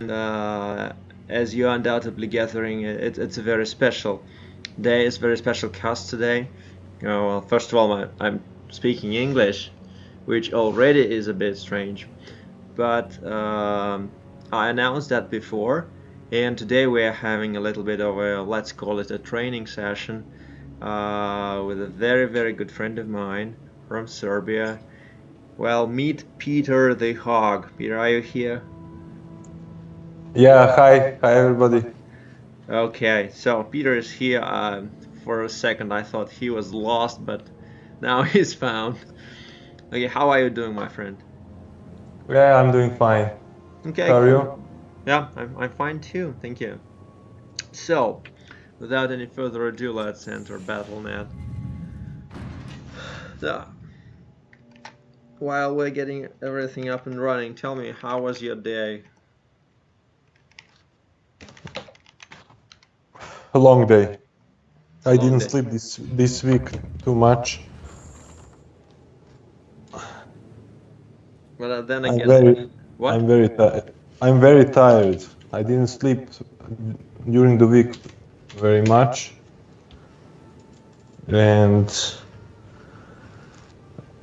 uh, as you're undoubtedly gathering, it's a very special day. It's a very special cast today. Well, first of all, I'm speaking English, which already is a bit strange, but I announced that before, and today we are having a little bit of a, let's call it a training session with a very, very good friend of mine from Serbia. Well, meet Peter the Hog. Peter, are you here? Yeah, hi everybody. Okay, so Peter is here. For a second, I thought he was lost, but now he's found. Okay, how are you doing, my friend? Yeah, I'm doing fine. Okay, How are cool. you? Yeah, I'm fine too. Thank you. So, without any further ado, let's enter BattleNet. So, while we're getting everything up and running, tell me, how was your day? A long day. A I long didn't day. sleep this week too much. Well, then I'm again, very what? I'm very tired. I'm very tired. I didn't sleep during the week very much, and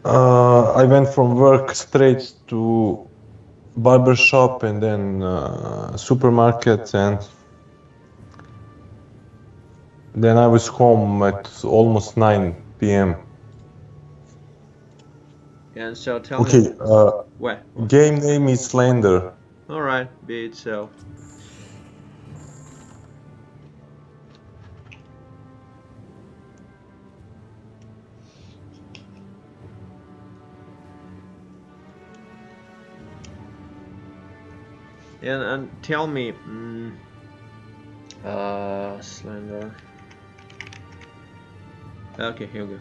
I went from work straight to barber shop and then supermarket, and then I was home at almost 9 p.m. And so tell me, Okay, what? game name is Slender. All right, be it so. And tell me, Slender. Okay, here we go.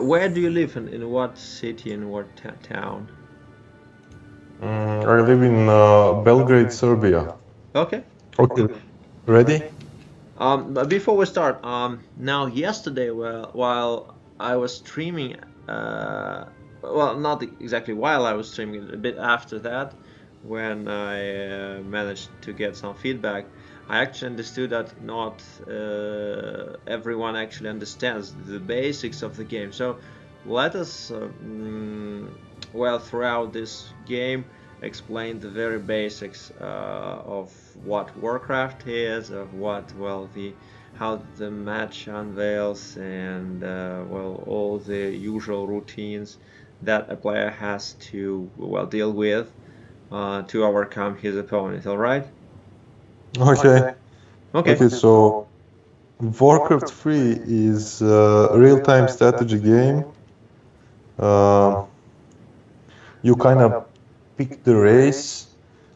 Where do you live in what city, in what town? I live in Belgrade, Serbia. Okay. Okay, ready? But before we start, now yesterday, while I was streaming, well, not exactly while I was streaming, a bit after that, when I managed to get some feedback, I actually understood that not everyone actually understands the basics of the game. So let us, well, throughout this game, explain the very basics of what Warcraft is, of what, well, the how the match unveils, and well, all the usual routines that a player has to, well, deal with to overcome his opponent. All right? Okay. Okay. Okay, so Warcraft 3 is a real-time strategy game. Uh, you kind of pick the race,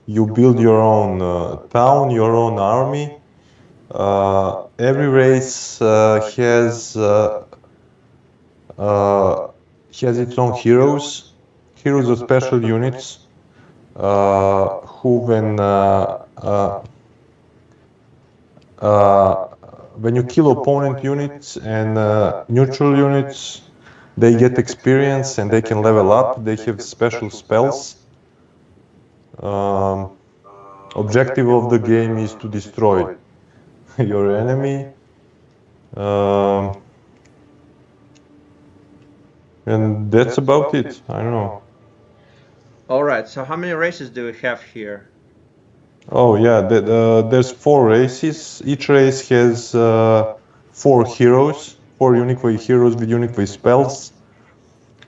you build your own town, your own army. Every race uh, has its own heroes. Heroes are special units who, uh, when you kill opponent units and neutral units, they get experience and they can level up. They have special spells. Um, Objective of the game is to destroy your enemy. Um, and that's about it. I don't know. All right. So how many races do we have here? Oh yeah, there's 4 races. Each race has 4 heroes, 4 unique way heroes with unique way spells.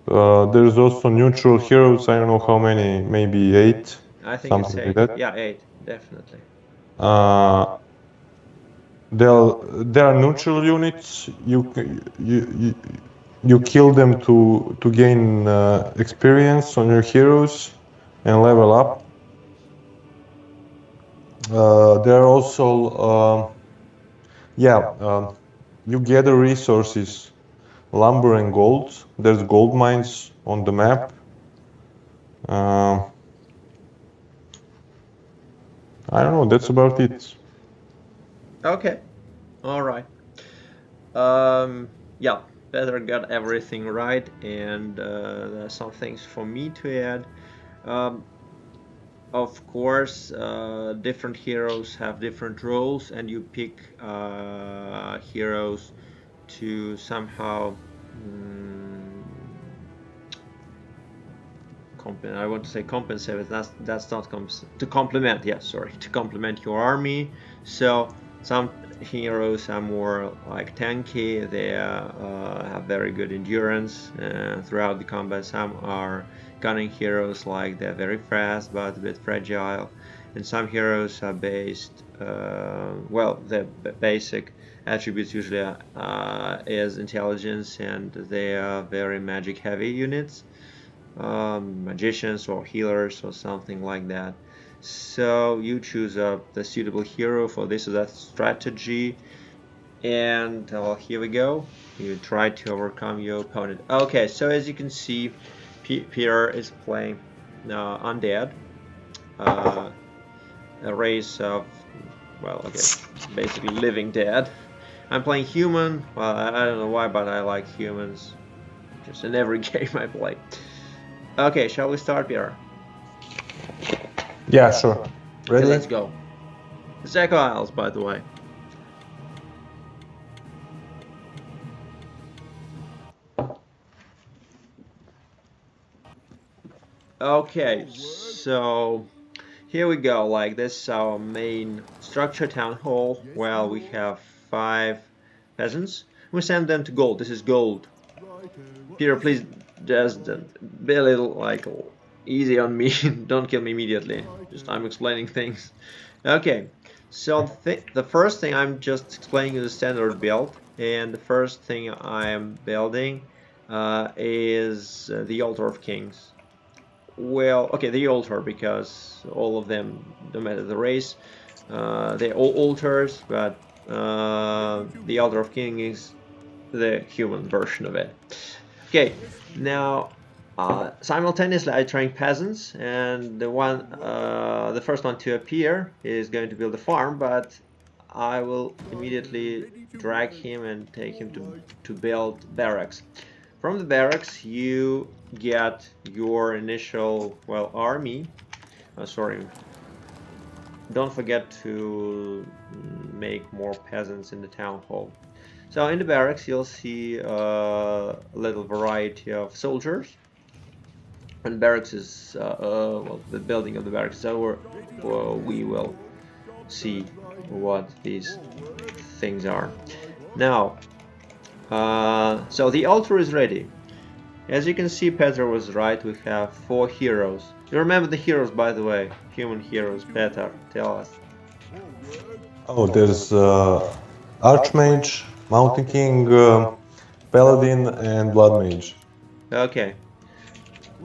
There's also neutral heroes. I don't know how many, maybe 8, I think it's something like eight. that. Yeah, eight, definitely. Uh, there are neutral units. You kill them to gain experience on your heroes and level up. There are also yeah, you gather resources, lumber and gold. There's gold mines on the map. Uh, I don't know. That's about it. Okay. All right. Yeah, better got everything right, and there are some things for me to add. Of course, different heroes have different roles, and you pick heroes to somehow I want to say compensate, but that's not to complement. Yes, sorry, to complement your army. So some heroes are more like tanky. They have very good endurance throughout the combat. Some are gunning heroes, like they're very fast but a bit fragile. And some heroes are based. Well, the basic attributes usually is intelligence, and they are very magic heavy units. Magicians or healers or something like that. So you choose the suitable hero for this or that strategy, and here we go. You try to overcome your opponent. Okay, so as you can see, Peter is playing undead, a race of, well, okay, basically living dead. I'm playing human. Well, I don't know why, but I like humans just in every game I play. Okay, shall we start, Peter? Yeah, sure. Ready? Okay, let's go. Zach Isles, by the way. Okay, so here we go. Like, this is our main structure, town hall. Well, we have 5 peasants. We send them to gold. This is gold. Peter, please just be a little like easy on me. Don't kill me immediately. Just I'm explaining things. Okay, so the first thing I'm just explaining is the standard build, and the first thing I'm building is the Altar of Kings. Well, okay, the altar, because all of them, no matter the race, they're all altars, but the Altar of King is the human version of it. Okay, now simultaneously I train peasants, and the first one to appear is going to build a farm, but I will immediately drag him and take him to build barracks. From the barracks you get your initial, well, army. Sorry, don't forget to make more peasants in the town hall. So in the barracks you'll see a little variety of soldiers. And the barracks is, well, the building of the barracks is over. We will see what these things are. Now, so the altar is ready. As you can see, Peter was right. We have 4 heroes. You remember the heroes, by the way? Human heroes. Peter, tell us. Oh, there's Archmage, Mountain King, Paladin, and Blood Mage. Okay.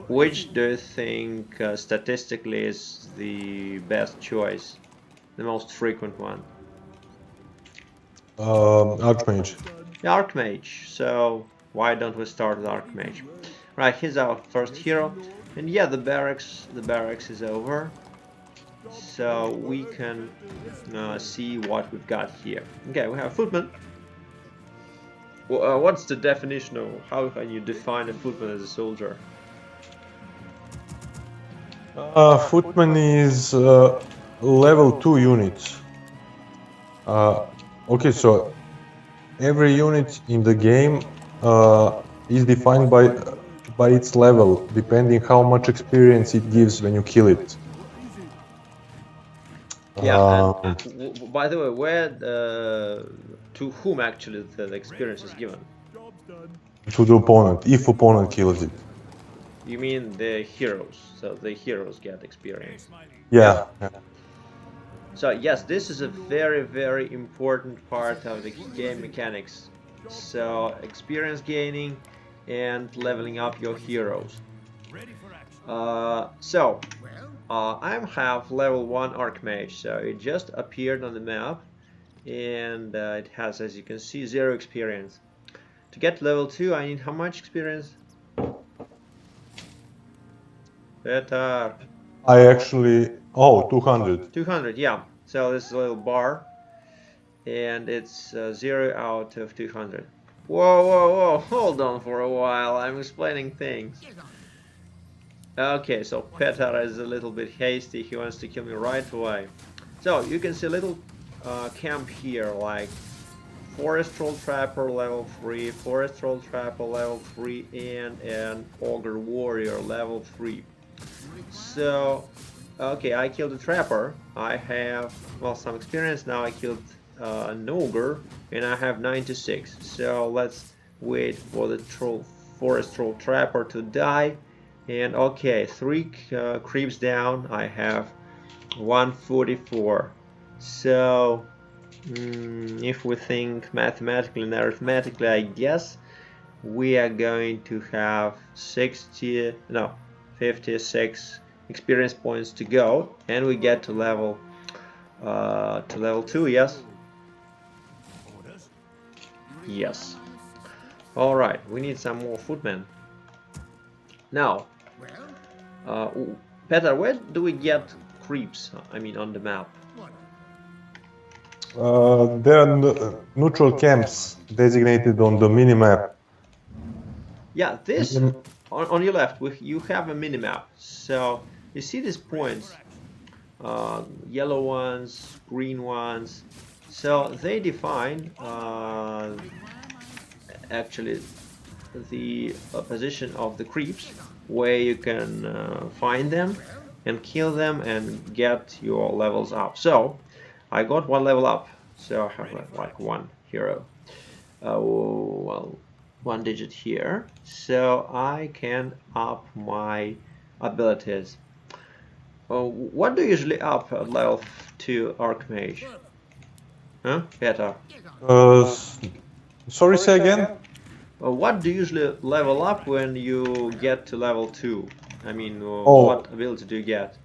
Which do you think statistically is the best choice? The most frequent one? Archmage. The Archmage. So why don't we start with Archmage? Right, here's our first hero. And yeah, the barracks is over. So we can see what we've got here. Okay, we have a footman. Well, what's the definition of, how can you define a footman as a soldier? Footman is level 2 unit. Okay, so every unit in the game is defined by its level, depending how much experience it gives when you kill it. Yeah, and by the way, where to whom actually the experience is given? To the opponent, if opponent kills it. You mean the heroes? So the heroes get experience. Yeah. So yes, this is a very, very important part of the game mechanics. So experience gaining and leveling up your heroes. I have level 1 Archmage, so it just appeared on the map, and it has, as you can see, 0 experience. To get level 2, I need how much experience? Better. I actually... Oh, 200. 200, yeah. So this is a little bar, and it's 0 out of 200. Whoa, whoa, whoa, hold on for a while, I'm explaining things. Okay, so Petar is a little bit hasty. He wants to kill me right away. So you can see a little camp here, like Forest Troll Trapper level 3, Forest Troll Trapper level 3, and an Ogre Warrior level 3. So, okay, I killed a Trapper. I have, well, some experience. Now I killed an Ogre, and I have 96. So let's wait for the Forest Troll Trapper to die. And okay, 3 creeps down. I have 144. So if we think mathematically and arithmetically, I guess we are going to have 56 experience points to go, and we get to level 2. Yes. All right, we need some more footmen. Now, Peter, where do we get creeps? I mean, on the map. There are neutral camps designated on the minimap. Yeah, this on your left, you have a minimap. So you see these points, yellow ones, green ones. So they define actually the position of the creeps, where you can find them and kill them and get your levels up. So I got 1 level up, so I have like 1 hero. Well, 1 digit here, so I can up my abilities. What do you usually up at level 2 Archmage? Huh? Peter? Sorry, say again? What do you usually level up when you get to level 2? I mean, what ability do you get?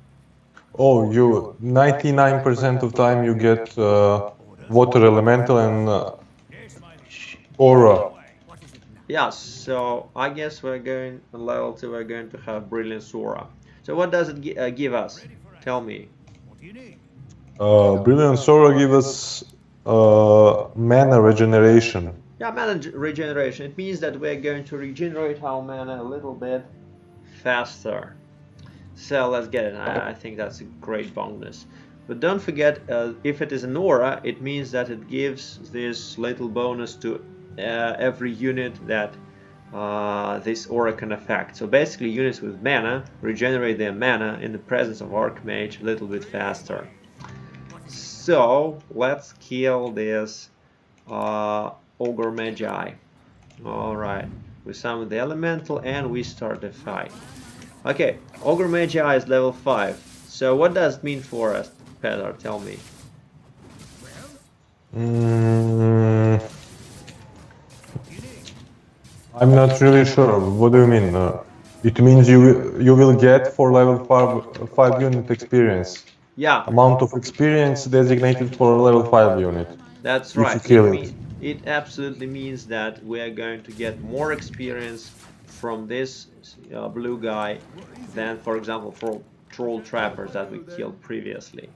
Oh, you 99% of time you get water elemental and aura. Yeah, so I guess we're going on level 2. We're going to have Brilliant Aura. So what does it give us? Tell me. Brilliant Aura give us mana regeneration. Yeah, mana regeneration. It means that we're going to regenerate our mana a little bit faster. So let's get it. I think that's a great bonus. But don't forget, if it is an aura, it means that it gives this little bonus to every unit that this aura can affect. So basically, units with mana regenerate their mana in the presence of Archmage a little bit faster. So let's kill this Ogre Magi. Alright, we summon the elemental and we start the fight. Okay, Ogre Magi is level 5. So what does it mean for us, Peter? Tell me. I'm not really sure. What do you mean? It means you will get for level 5 unit experience. Yeah. Amount of experience designated for a level 5 unit. That's right. If you kill it. It absolutely means that we are going to get more experience from this blue guy than, for example, for troll trappers that we killed previously.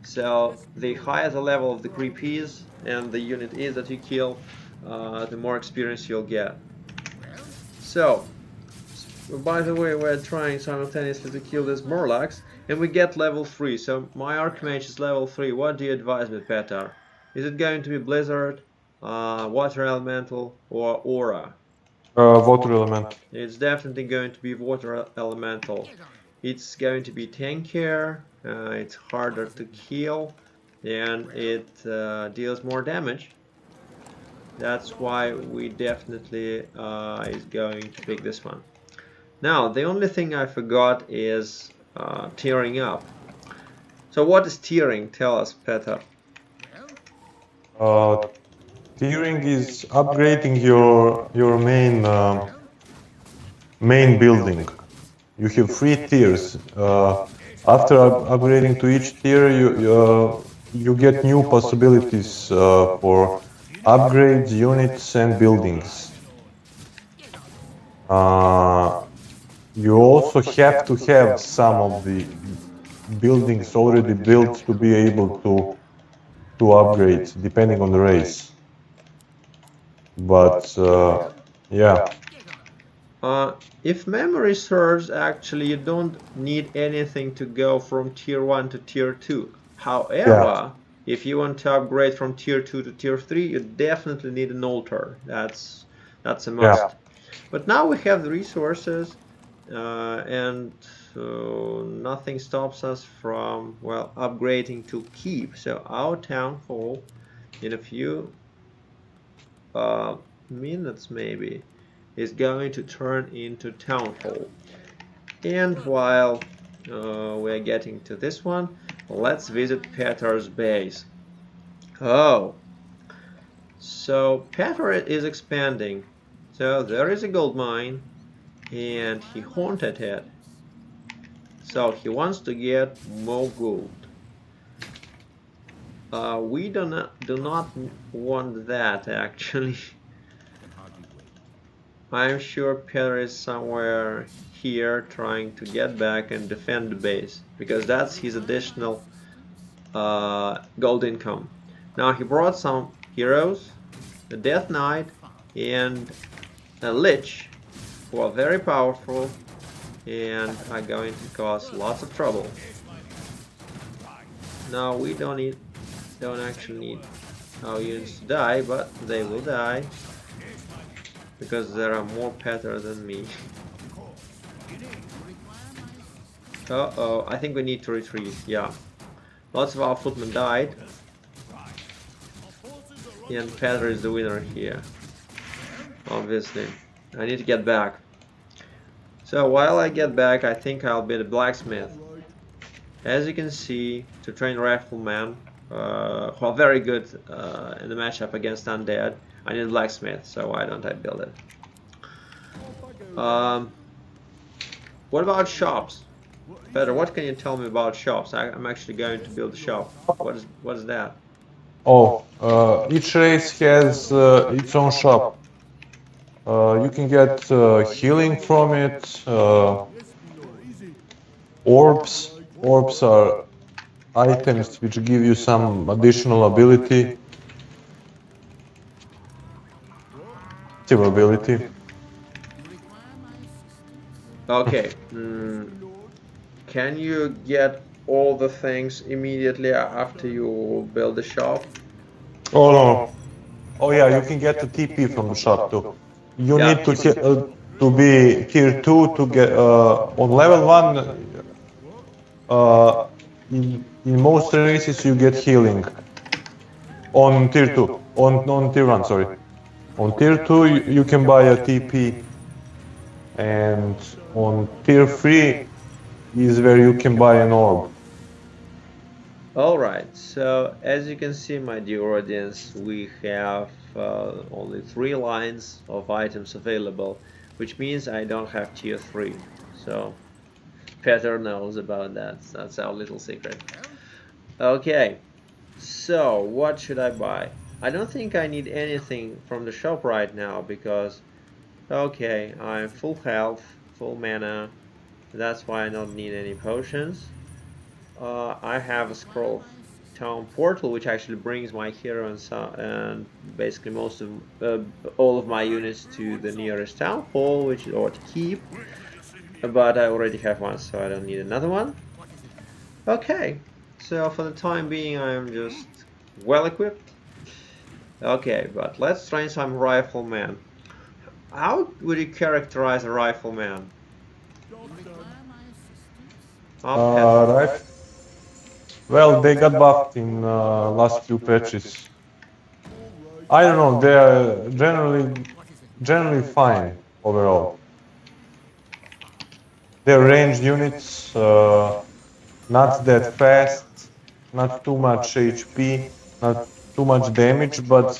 So the higher the level of the creep is and the unit is that you kill, the more experience you'll get. So, by the way, we're trying simultaneously to kill this Morlocks, and we get level 3. So my Archmage is level 3. What do you advise me, Petar? Is it going to be Blizzard, Water Elemental, or Aura? Water element. It's definitely going to be Water Elemental. It's going to be tankier, it's harder to kill, and it deals more damage. That's why we definitely is going to pick this one. Now, the only thing I forgot is tearing up. So what is tearing? Tell us, Petar. Tiering is upgrading your main building. You have 3 tiers. After upgrading to each tier, you get new possibilities for upgrades, units, and buildings. You also have to have some of the buildings already built to be able to upgrade, depending on the race. But yeah. If memory serves, actually you don't need anything to go from tier 1 to tier 2. However, if you want to upgrade from tier 2 to tier 3, you definitely need an altar. That's a must. But now we have the resources, and nothing stops us from, well, upgrading to keep. So our town hall, in a few minutes maybe, is going to turn into town hall. And while we're getting to this one, let's visit Peter's base. Oh, so Peter is expanding. So there is a gold mine, and he haunted it. So he wants to get more gold. We do not want that, actually. I'm sure Peter is somewhere here trying to get back and defend the base, because that's his additional gold income. Now he brought some heroes, the Death Knight and a Lich, who are very powerful and are going to cause lots of trouble. Now we don't actually need our units to die, but they will die because there are more Petter than me. Uh-oh, I think we need to retreat, yeah. Lots of our footmen died. And Petter is the winner here. Obviously. I need to get back. So while I get back, I think I'll be the blacksmith. As you can see, to train riflemen, who are very good in the matchup against undead, I need a blacksmith, so why don't I build it? What about shops? Peter, what can you tell me about shops? I'm actually going to build a shop. What is that? Oh, each race has its own shop. You can get healing from it, orbs. Orbs are items which give you some additional ability. Ability. Okay. Can you get all the things immediately after you build the shop? Oh no. Oh yeah, you can get the TP from the shop too. You need to be tier 2 to get on level 1. In most races you get healing. On tier 2. On tier 1, sorry. On tier 2 you can buy a TP. And on tier 3 is where you can buy an orb. Alright, so as you can see, my dear audience, we have only 3 lines of items available, which means I don't have tier 3. So Peter knows about that. That's our little secret. Okay, so what should I buy? I don't think I need anything from the shop right now because, okay, I'm full health, full mana. That's why I don't need any potions. I have a scroll of town portal, which actually brings my hero and basically most of all of my units to the nearest town hall, which is or to keep. But I already have one, so I don't need another one. Okay, so for the time being, I'm just well equipped. Okay, but let's train some riflemen. How would you characterize a rifleman? Right. Well, they got buffed in last few patches. I don't know. They are generally fine overall. They're ranged units, not that fast, not too much HP, not too much damage, but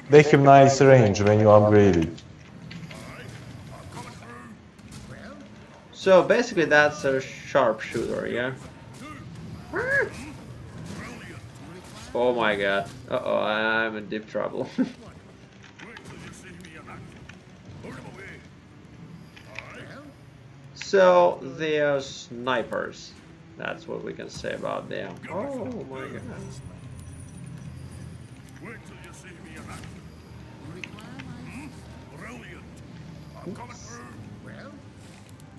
they have nice range when you upgrade it. So basically that's a sharpshooter, yeah? Oh my god. Uh-oh, I'm in deep trouble. So they're snipers. That's what we can say about them. Oh my god.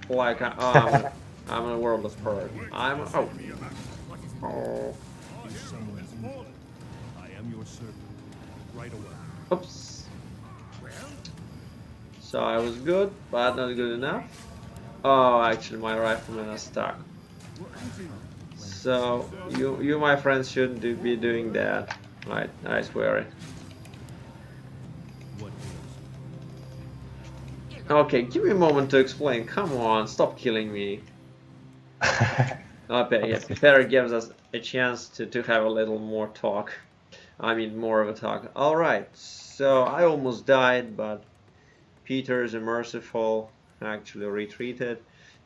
like I'm a worldless bird. I'm oh. Oh. I am your servant. Right away. Oops. So I was good, but not good enough. Oh, actually, my rifleman is stuck. So you my friends shouldn't be doing that. Right, I swear it. What Okay, give me a moment to explain. Come on, stop killing me. Okay, yeah, Peter gives us a chance to have a little more talk. I mean, more of a talk. Alright, so I almost died, but Peter is merciful, actually retreated,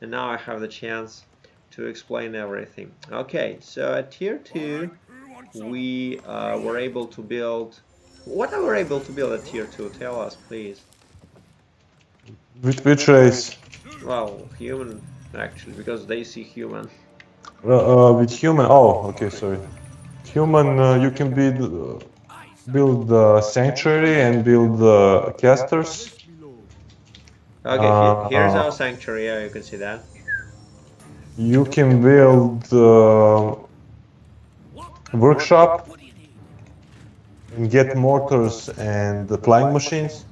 and now I have the chance to explain everything. Okay, so at tier 2, we were able to build... What are we able to build at tier 2? Tell us, please. With which race? Well, human, actually, because they see human. With human. Oh, okay, sorry. Human, you can build sanctuary and build casters. Okay, here's our sanctuary, yeah, you can see that. You can build workshop and get mortars and the flying machines.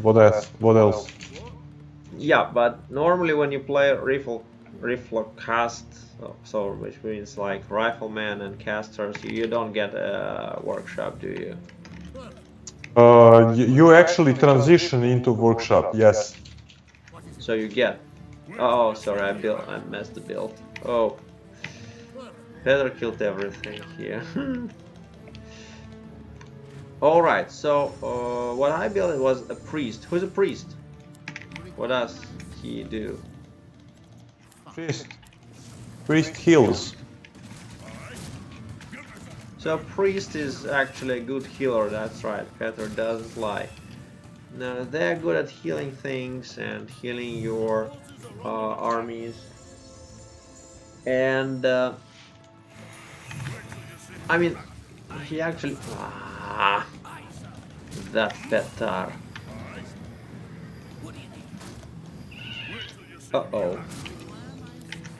What else? What else? Yeah, but normally when you play rifle cast, so which means like rifleman and casters, you don't get a workshop, do you? You actually transition into workshop. Yes. So you get. Oh, sorry, I messed the build. Oh, Peter killed everything here. All right, so what I built was a priest. Who's a priest? What does he do? Priest heals. So priest is actually a good healer. That's right. Peter doesn't lie. Now they're good at healing things and healing your armies. And I mean, he actually that Petar. Uh-oh.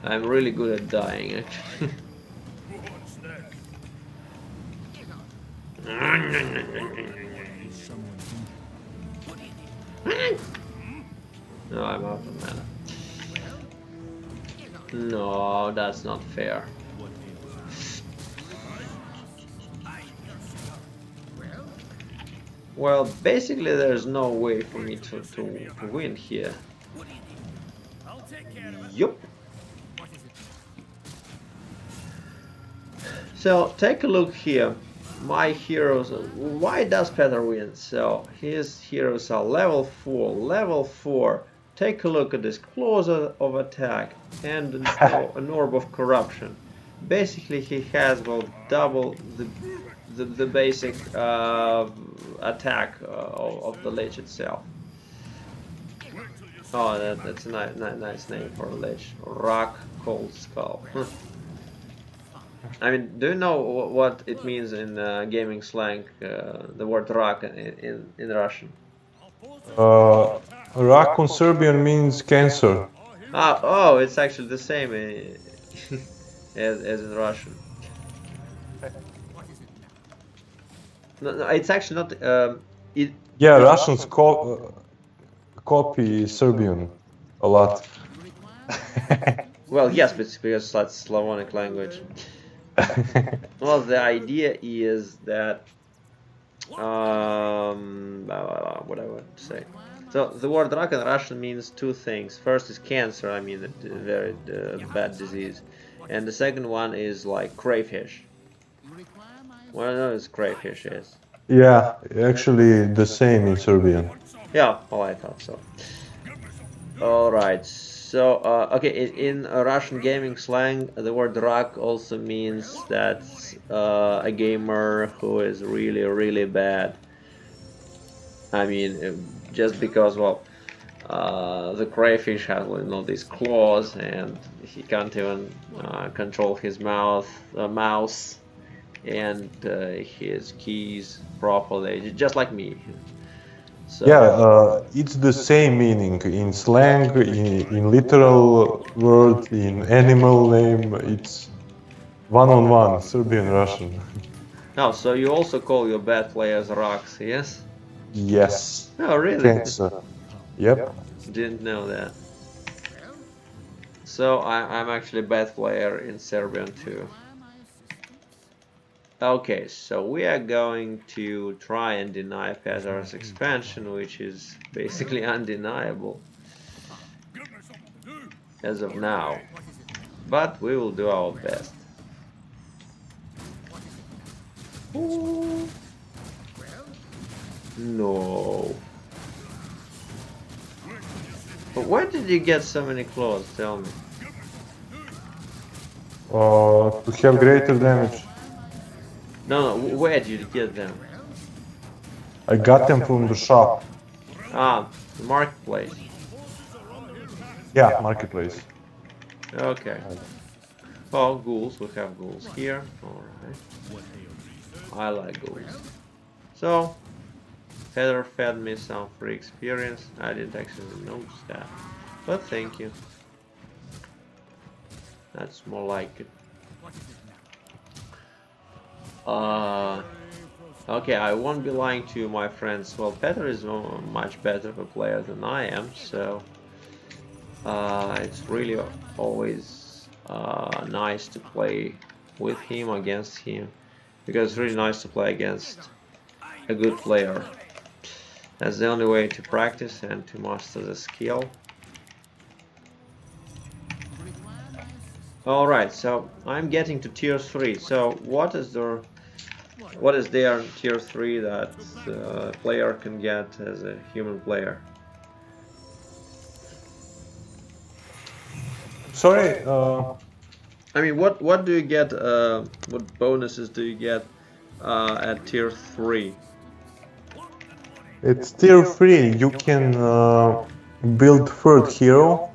I'm really good at dying, actually. No, I'm out of mana. No, that's not fair. Well, basically there's no way for me to win here. Yup. So take a look here. My heroes, why does Peter win? So his heroes are level 4, level 4. Take a look at this, claws of attack and an orb of corruption. Basically he has, well, double the basic attack of the lich itself. Oh, that's a nice name for a lich. Rock Cold Skull. I mean, do you know what it means in gaming slang, the word rak in Russian? Rak on Serbian means cancer. Ah, oh, it's actually the same as in Russian. No, it's actually not. Yeah, Russians copy Serbian a lot. Well, yes, but because that's Slavonic language. Well, the idea is that what I want to say. So the word rak in Russian means two things. First is cancer, I mean a very bad disease, and the second one is like crayfish. What I know is crayfish is. Yeah, actually the same in Serbian. Yeah, well, I thought so. All right. So, okay, in Russian gaming slang, the word rak also means that a gamer who is really, really bad. I mean, just because, well, the crayfish has, you know, these claws, and he can't even control his mouse, and his keys properly, just like me. So, Yeah, it's the same meaning in slang, in literal word, in animal name. It's one-on-one, Serbian Russian. oh, so you also call your bad players rocks, yes? Yes, Oh, really? cancer. Yep. Didn't know that. So I'm actually a bad player in Serbian too. Okay, so we are going to try and deny Petar's expansion, which is basically undeniable as of now. But we will do our best. Ooh. No. But where did you get so many claws? Tell me. To have greater damage. No, no, where did you get them? I got them from the shop. Ah, the marketplace. Yeah, marketplace. Okay. Oh, ghouls. We have ghouls here. Alright. I like ghouls. So, Heather fed me some free experience. I didn't actually notice that. But thank you. That's more like it. Okay, I won't be lying to my friends. Well, Peter is much better of a player than I am, so it's really always nice to play with him, against him, because it's really nice to play against a good player. That's the only way to practice and to master the skill. Alright, so I'm getting to tier 3. So what is there in tier 3 that a player can get as a human player? Sorry, I mean, what do you get, what bonuses do you get at tier 3? it's tier 3. You can build third hero.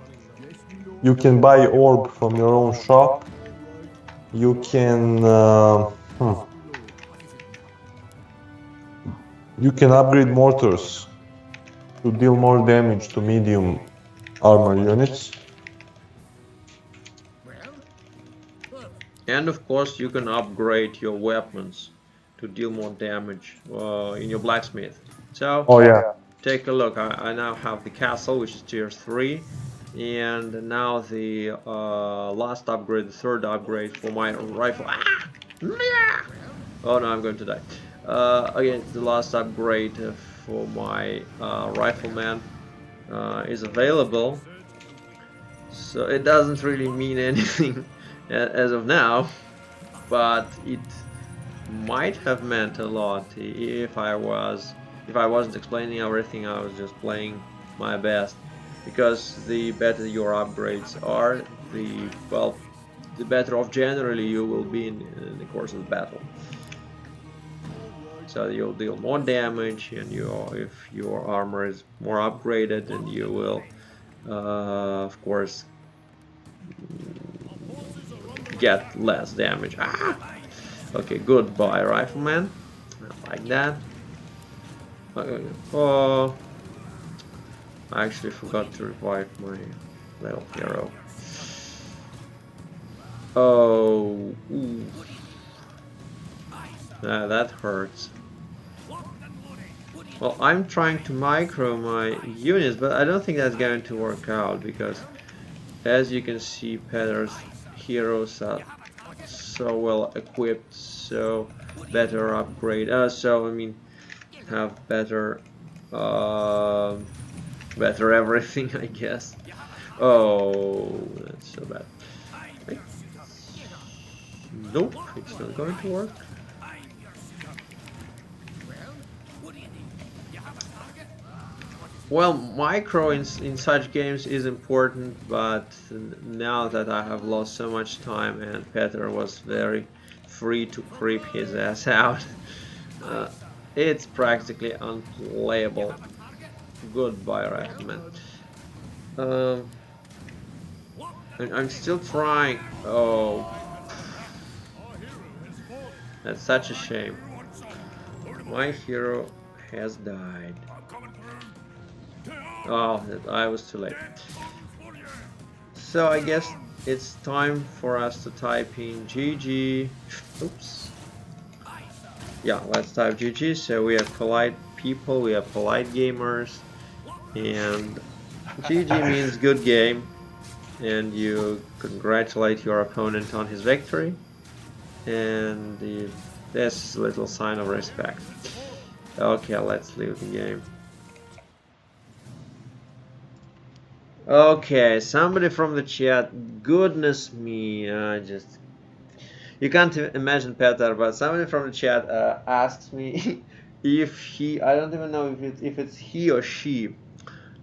You can buy orb from your own shop. You can you can upgrade mortars to deal more damage to medium armor units. And of course, you can upgrade your weapons to deal more damage in your blacksmith. So, Oh yeah. take a look. I now have the castle, which is tier 3, and now the last upgrade, the third upgrade for my rifle. Ah! Oh no, I'm going to die. Again, the last upgrade for my rifleman is available, so it doesn't really mean anything as of now, but it might have meant a lot if I wasn't explaining everything. I was just playing my best, because the better your upgrades are, the better off generally you will be in the course of the battle. So you'll deal more damage, and if your armor is more upgraded, then you will of course get less damage. Ah! Okay, goodbye, rifleman. I like that. Oh, I actually forgot to revive my little hero. Oh, ooh. That hurts. Well, I'm trying to micro my units, but I don't think that's going to work out, because as you can see, Peter's heroes are so well equipped, so better upgrade. So I mean, have better, better everything, I guess. Oh, that's so bad. Wait. Nope, it's not going to work. Well, micro in such games is important, but now that I have lost so much time and Peter was very free to creep his ass out, it's practically unplayable. Goodbye, Rifleman. I'm still trying. Oh, that's such a shame. My hero has died. Oh, I was too late. So I guess it's time for us to type in GG. Oops. Yeah, let's type GG. So we are polite people, we are polite gamers, and GG means good game, and you congratulate your opponent on his victory, and this little sign of respect. Okay, let's leave the game. Okay, somebody from the chat. Goodness me, you can't imagine Peter, but somebody from the chat asks me if he, I don't even know if it's he or she,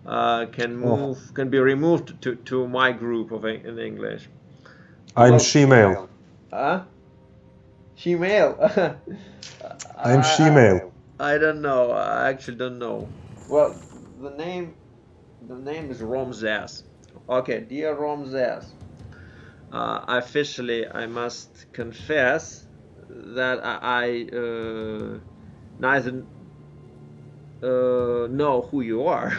can be removed to my group in English. I'm Well, she-male. She-male. I'm she-male. I don't know. I actually don't know. Well, the name is Romzes. Okay, dear Romzes. Officially, I must confess that I neither know who you are,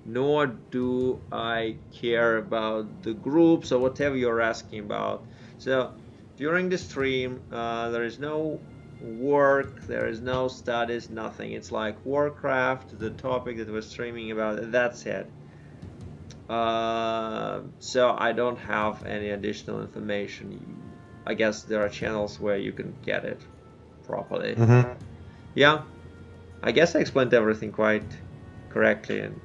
nor do I care about the groups or whatever you're asking about. So during the stream, there is no work, there is no studies, nothing. It's like Warcraft, the topic that we're streaming about, that's it. So I don't have any additional information. I guess there are channels where you can get it properly. Yeah, I guess I explained everything quite correctly and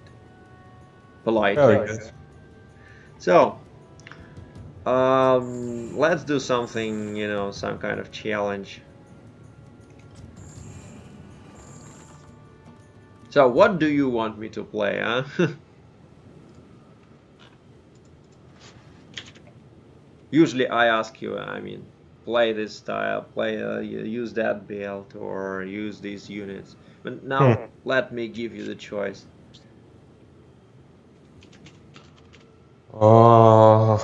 politely. Yeah, I guess. So, let's do something, some kind of challenge. So, what do you want me to play, huh? Usually I ask you, play this style, use that build, or use these units. But now, let me give you the choice. I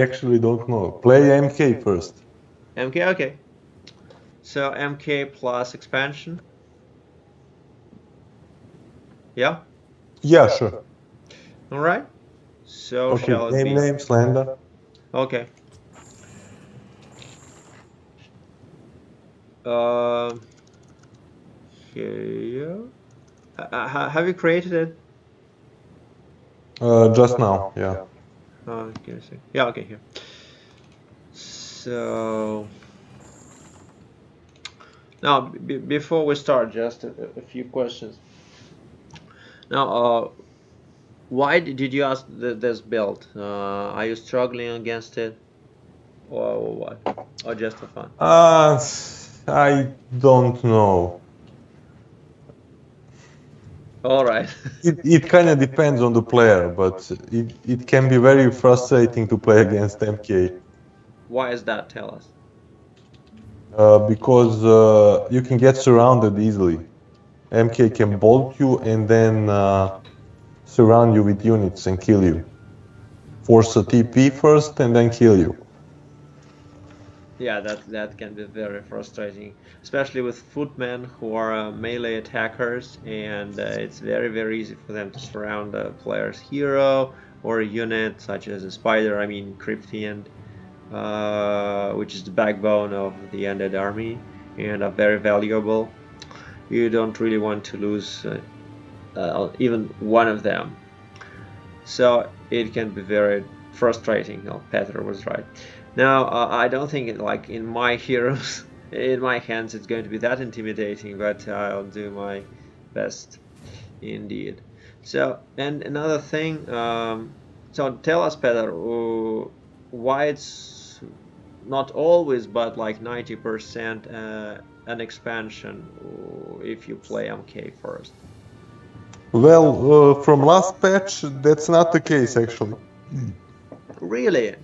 actually don't know. Play MK first. MK, okay. So MK plus expansion. Yeah? Yeah, sure. Alright. So Okay, shall it be? name Slender. Okay. Here. Have you created it? Just now, yeah. Give me a second. Yeah, okay, here. So now, before we start, just a few questions. Now, why did you ask this build? Are you struggling against it, or what? Or just for fun? I don't know. All right. It kind of depends on the player, but it can be very frustrating to play against MK. Why is that? Tell us. Because you can get surrounded easily. MK can bolt you and then surround you with units and kill you. Force a TP first and then kill you. Yeah, that can be very frustrating, especially with footmen who are melee attackers, and it's very easy for them to surround a player's hero or a unit such as a spider. Cryptian, which is the backbone of the undead army, and are very valuable. You don't really want to lose even one of them, so it can be very frustrating. Peter was right. Now, I don't think in my heroes, in my hands, it's going to be that intimidating, but I'll do my best indeed. So, and another thing, so tell us, Peter, why it's not always, but like 90% an expansion if you play MK first. Well, from last patch, that's not the case actually. Really?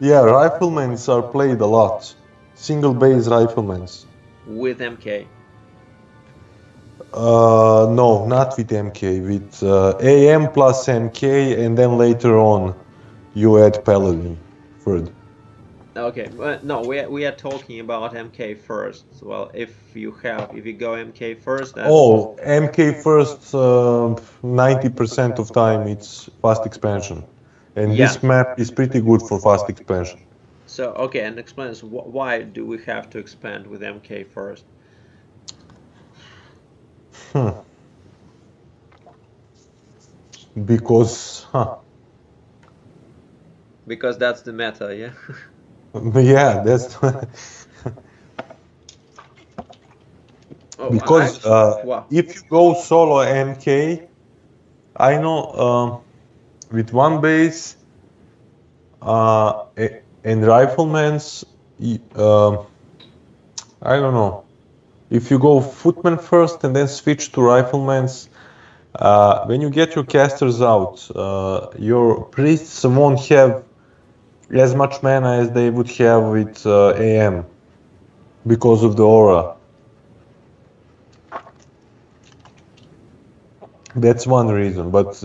Yeah, riflemans are played a lot. Single base riflemans. With MK? No, not with MK. With AM plus MK, and then later on you add Paladin third. Okay, but no, we are talking about MK first. Well, if you go MK first, then Oh, MK first, 90% of time it's fast expansion. And yeah. this map is pretty good for fast expansion. So okay, and explain us why do we have to expand with MK first? Hmm. Because, Because that's the meta, yeah. yeah, that's Oh, because actually, wow. if you go solo MK, I know with one base and riflemen's, I don't know. If you go footman first and then switch to riflemen's, when you get your casters out, your priests won't have as much mana as they would have with AM because of the aura. That's one reason, but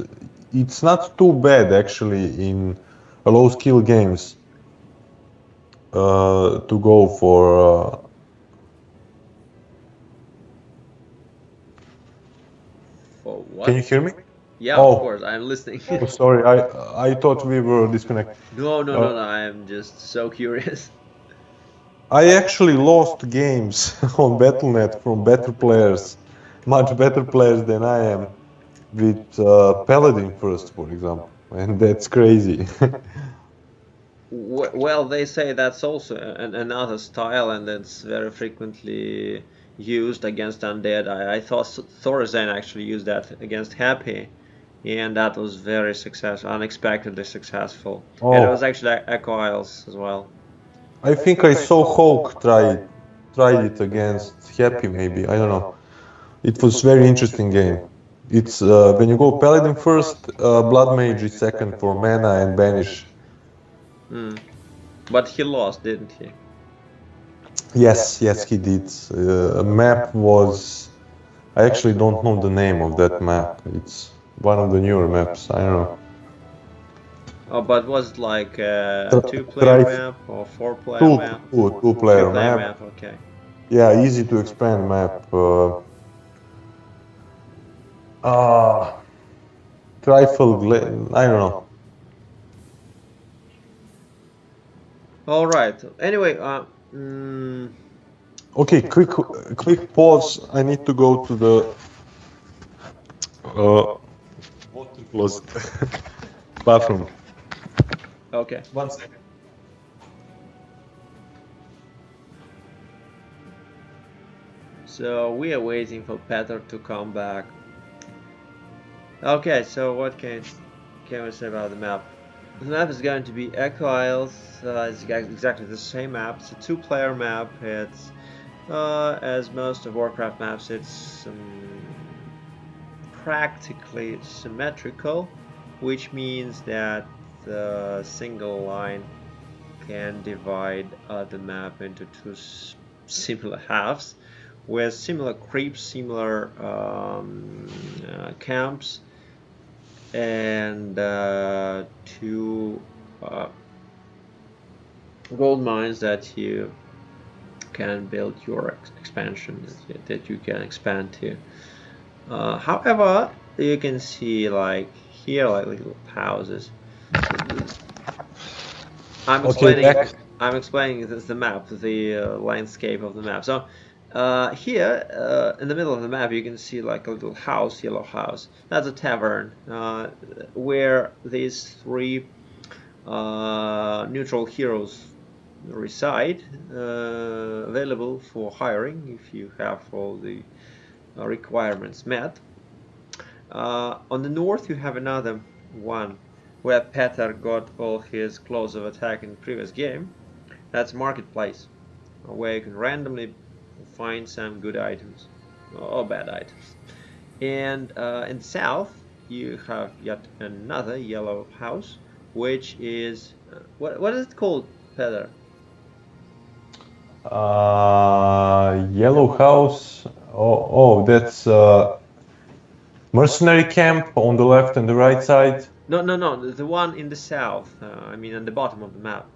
it's not too bad actually in low skill games to go for. For Can what? you hear me? Yeah, of Oh, course, I'm listening. oh, sorry, I thought we were disconnected. No, no, Uh, no, no. I'm just so curious. I actually lost games on Battle.net from better players, much better players than I am, with Paladin first, for example, and that's crazy. Well, they say that's also another style, and that's very frequently used against undead. I thought Thorazane actually used that against Happy, and that was very successful, unexpectedly successful. And it was Oh, actually Echo Isles as well. I think I saw Hulk tried it against Happy, maybe. I don't know. It was very interesting game. It's when you go Paladin first, Blood Mage is second for mana and banish. Hmm. But he lost, didn't he? Yes, yes, he did. Map was. I actually don't know the name of that map. It's one of the newer maps. I don't know. Oh, but was it like a two-player Try map or four-player two, map? two-player Two-player map. map, okay. Yeah, easy to expand map. Uh, Trifle, I don't know. All right. Anyway, mm, Okay, quick pause. I need to go to the uh, water closet, bathroom. okay. One second. So we are waiting for Peter to come back. Okay, so what can we say about the map? The map is going to be Echo Isles. It's exactly the same map. It's a two-player map. It's as most of Warcraft maps, it's practically symmetrical, which means that the single line can divide the map into two similar halves with similar creeps, similar camps, and two gold mines that you can build your expansion that you can expand to. However, you can see like here like little houses. I'm Okay, explaining back. I'm explaining the map, the landscape of the map. So here in the middle of the map you can see like a little house, yellow house. That's a tavern where these three neutral heroes reside, available for hiring if you have all the requirements met. On the north you have another one where Peter got all his clothes of attack in the previous game. That's Marketplace, where you can randomly find some good items or bad items. And in the south you have yet another yellow house, which is what is it called, Peter? Yellow house. That's mercenary camp on the left and the right side. No, no, no, the one in the south. I mean, on the bottom of the map.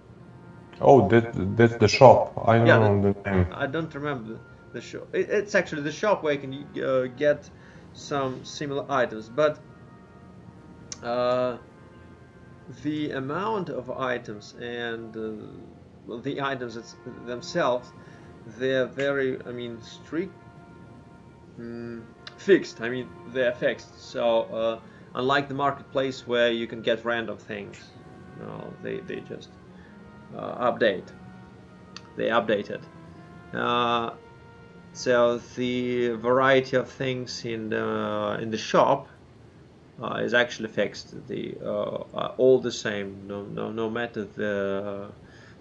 Oh, that's the shop. I don't Yeah, know the name. I don't remember the shop. It's actually the shop where you can get some similar items, but the amount of items and well, the items themselves, they're very, I mean, strict, fixed. I mean, they're fixed. So unlike the marketplace where you can get random things, no, they just update. They updated. So the variety of things in the shop is actually fixed. The all the same. No matter the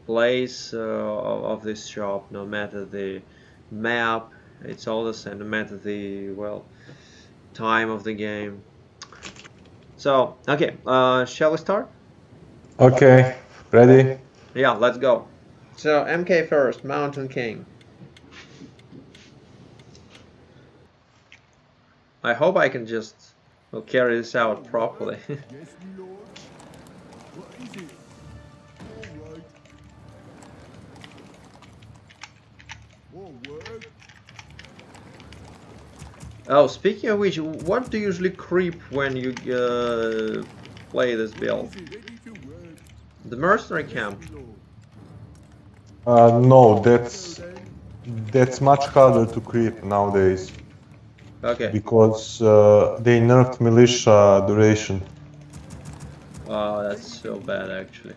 place of this shop, no matter the map, it's all the same. No matter the time of the game. So okay, shall we start? Okay, ready? Yeah, let's go. So MK first, Mountain King. I hope I can just carry this out properly. Yes, my lord. What is it? All right. Forward. Oh, speaking of which, what do you usually creep when you play this build? Easy, ready to work. The mercenary Yes, camp. my lord. No, Off I go that's much harder to creep nowadays Okay. because they nerfed militia duration. Oh, that's so bad actually.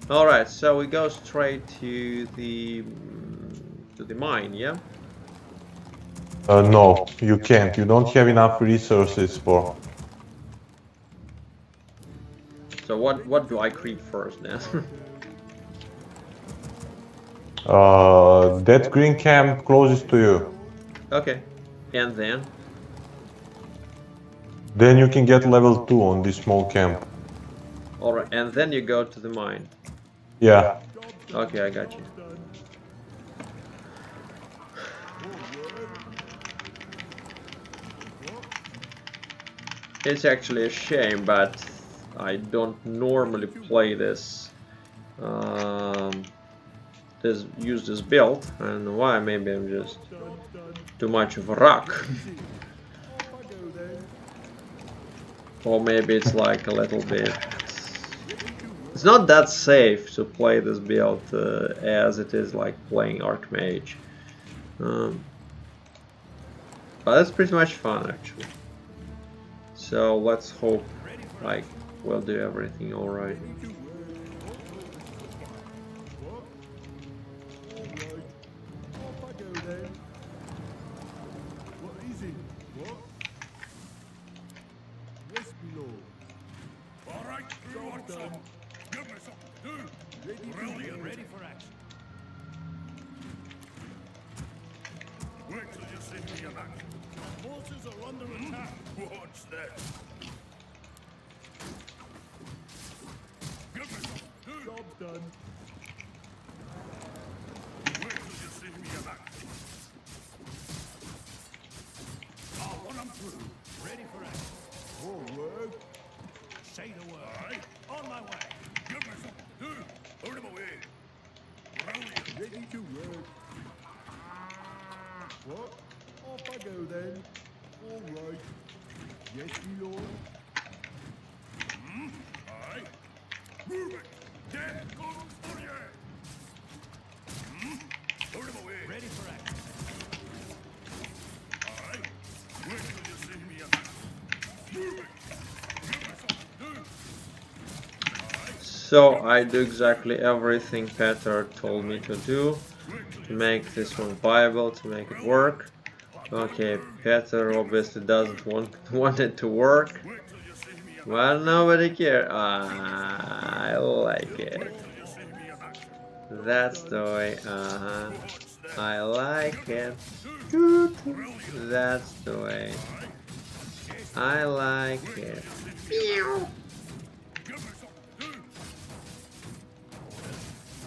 All right, so we go straight to the mine, yeah. No, you can't. You don't have enough resources for. So what do I creep first then? That green camp closest to you. Okay, and then Then you can get level 2 on this small camp. all right, and then you go to the mine. Yeah. Okay, I got you. done. It's actually a shame, but I don't normally play this. Use this build. I don't know why. Maybe I'm just too much of a rock, Off I go then. or maybe it's like a little bit. It's not that safe to play this build as it is like playing Archmage. But it's pretty much fun actually. So let's hope like we'll do everything alright. Off I go then. What is it? What? Yes, my lord. All right, who wants some? Give me something to do. Brilliant. Ready for action. Wait till you see me in action. Forces are under attack. Watch this. Give me something to do. Job's done. Wait till you see me in action. I'll run 'em through. Ready for action. Forward. Say the word. All right. On my way. Give me something to do. Put 'em away. Brilliant. Ready to work. What? Off I go then. All right. Yes, my lord. Aye. Move it. Dead goes for you. Put 'em away. Ready for action. Aye. Wait till you see me in action. Move it. Give me something to do. So I do exactly everything Peter told me to do to make this one viable, to make it work. Okay, Peter obviously doesn't want it to work. Well, nobody cares. I like it. That's the way. I like it. That's the way. I like it.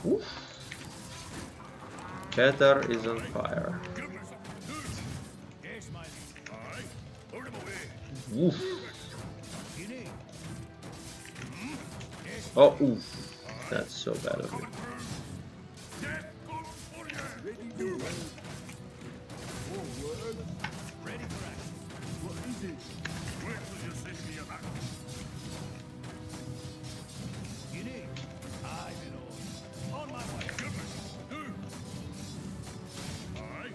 Oof. Peter is on fire. Oof. Oh, oof. That's so bad of me. Forward. Ready for action. What is it? Wait till you see me in action. You need. I'm in order. On my way. Give me something to do. Aye.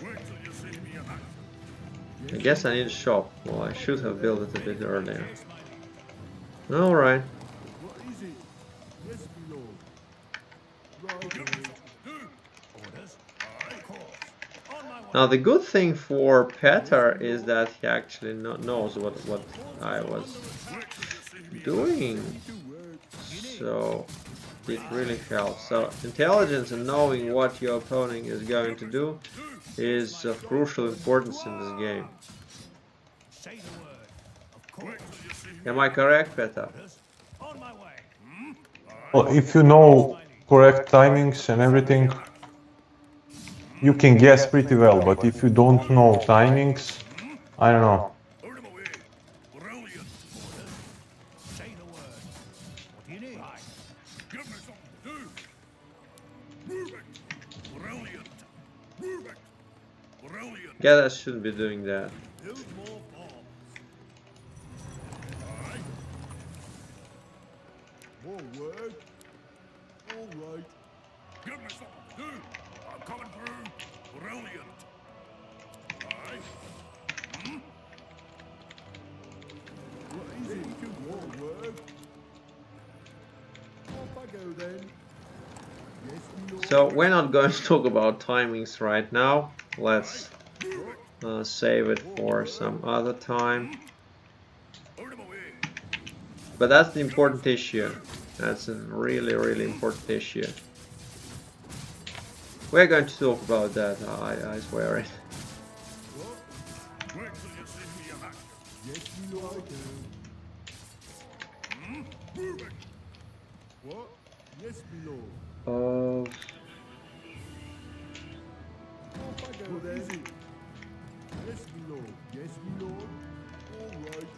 Wait till you see me in action. I guess I need a shop. Well, I should have built it a bit earlier. Yes, my lord. Alright. What is it? Yes, my lord. Right. Give me something to do. Orders. Aye. Of course. On my way. Now the good thing for Petar is that he actually knows what I was Wait till you see me in doing. To work. So it really helps. So intelligence and knowing what your opponent is going to do is of crucial importance in this game. Say the word. Of course. Wait till you see me. Am I correct, Petar? Orders. On my way. Well, if you know correct timings and everything, you can guess pretty well. But if you don't know timings, I don't know. Put him away. Brilliant. Orders. Say the word. What do you need? Right. Give me something to do. Move it. Brilliant. Move it. Brilliant. Yeah, I shouldn't be doing that. Build more bombs. Aye. Forward. All right. Give me something to do. I'm coming through. Brilliant. Aye. What is it? To forward. Off I go then. Yes, my lord. So we're not going to talk about timings right now. Let's save it for some other time. Put him away. But that's the important issue. That's a really, really important issue. We're going to talk about that, I swear it. What? Wait till you see me in action. Yes, my lord. I do. Move it. What? Yes, my lord. Off I go then. Is it? Yes, my lord. Yes, my lord. All right.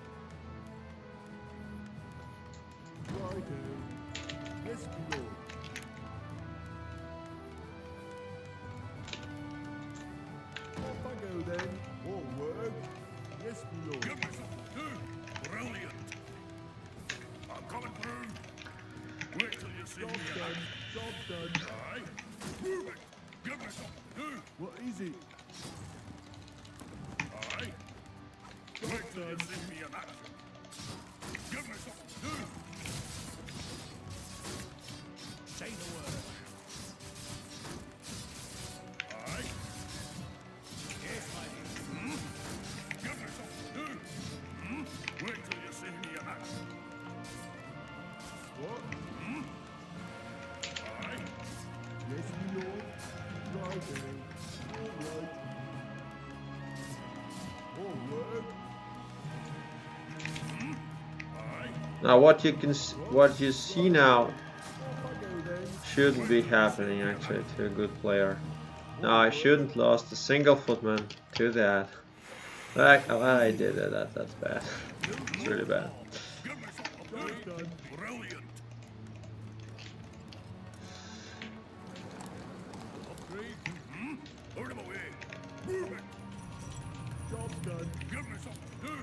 Righto. Yes, my lord. Off I go then. Forward. Yes, my lord. Give me something to do. Brilliant. I'm coming through. Wait till you see me Job in done. action. Job done. Aye. Move it. Give me something to do. What is it? Aye. Wait till you see me in action. Give me something to do. Say the word. Aye. Yes, my dear. Give me something to do. Wait till you see me in action. What? Aye. Yes, my lord. Righto. All right. Forward. Aye. Now what you see now Off I go then. shouldn't be happening actually to a good player. Now I shouldn't lost a single footman to that. I did it. That's bad. It's really bad. Give me something to do. Done. Brilliant. Upgrade. Put him away. Move it. Job's done. Give me something to do.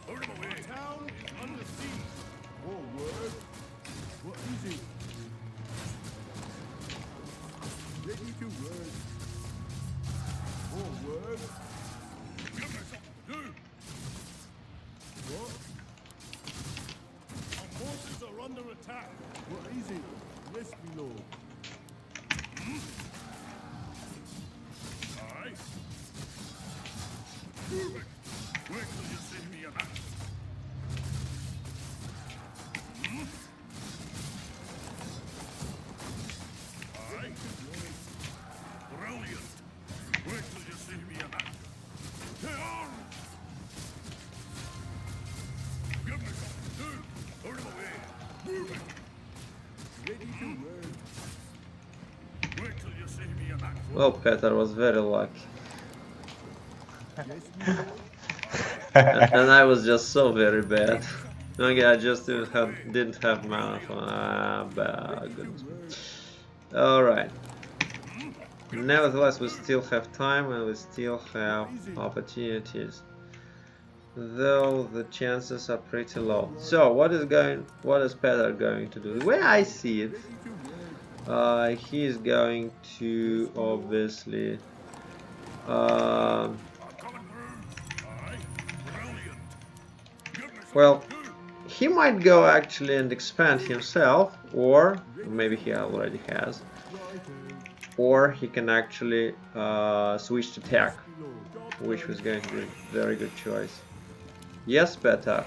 Put him away. Town is under siege. Forward. What is it? Ready to work. Forward. Give me something to do. What? Our forces are under attack. What is it? Yes, my lord. Aye. Move it. Wait till you see me in action. Aye. Brilliant. Wait till you see me in action. Here! Give me something to do. Put him away. Move it. Ready to work. Wait till you see me in action. Well, Petar was very lucky. Yes, my lord. And I was just so very bad. Okay, I just didn't have mana for bad. Goodness. Alright. Nevertheless, we still have time and we still have opportunities, though the chances are pretty low. So what is Peter going to do? The way I see it, he is going to obviously well, he might go actually and expand himself, or maybe he already has, or he can actually switch to tech, which was going to be a very good choice. Yes, Peter?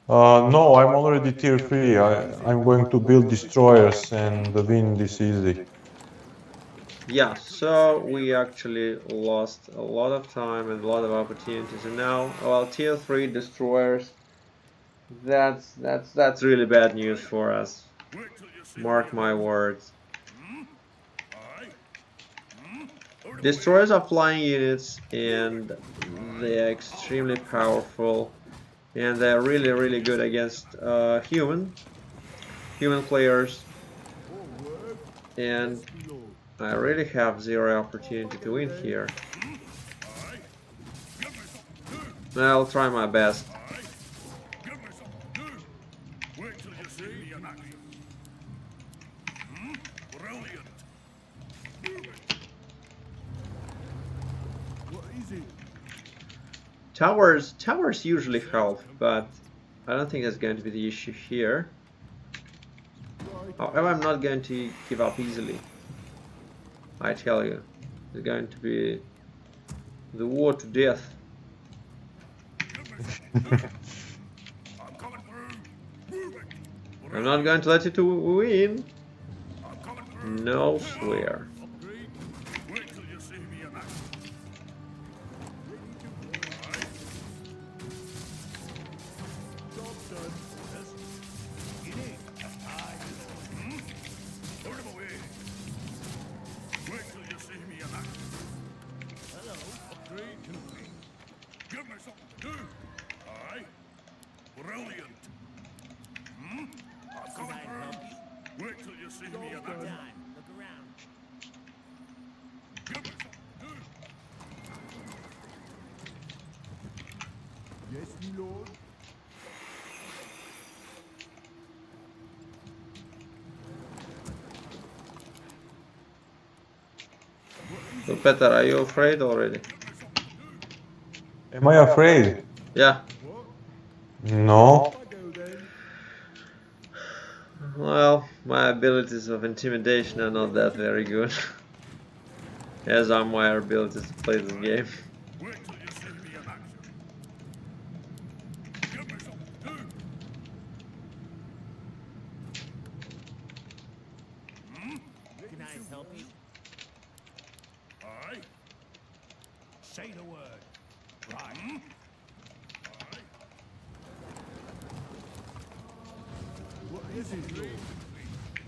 No, I'm already tier 3. I'm going to build destroyers and win this easy. Yeah, so we actually lost a lot of time and a lot of opportunities, and now, well, tier 3 destroyers, that's really bad news for us. Mark my words. Destroyers are flying units and they're extremely powerful, and they're really good against human players, and I really have zero opportunity to win here. I'll try my best. Towers usually help, but I don't think that's going to be the issue here. However, I'm not going to give up easily. I tell you, it's going to be the war to death. I'm not going to let you to win. No swear. Yes, my lord. So Peter, are you afraid already? Am I afraid? Yeah. No. I go then. Well, my abilities of intimidation are not that very good. As are my abilities to play this game. Can I help you? Aye. Say the word. Right. What is it, lord?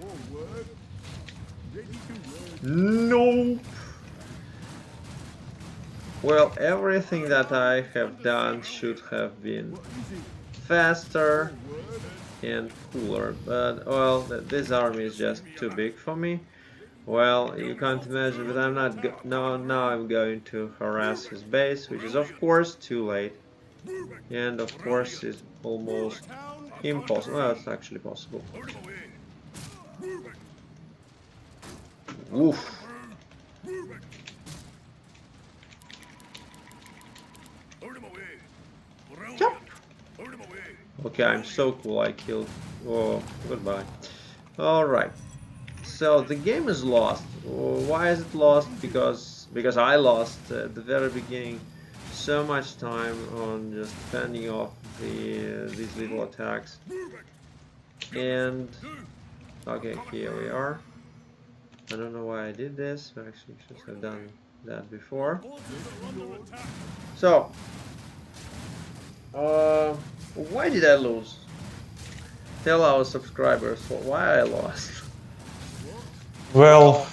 All work. Ready to work. No. Well, everything that I have done should have been What is it? faster Work. and cooler, but well, this army is just too big for me. Well, you can't imagine, but I'm not now I'm going to harass his base, which is of course too late, and of course is almost impossible. Well, it's actually possible. Oof. Jump. Okay, I'm so cool. I killed. Oh, goodbye. All right. So the game is lost. Why is it lost? Because I lost at the very beginning so much time on just fending off these little attacks. And okay, here we are. I don't know why I did this. I actually should have done that before. So, why did I lose? Tell our subscribers why I lost. Well,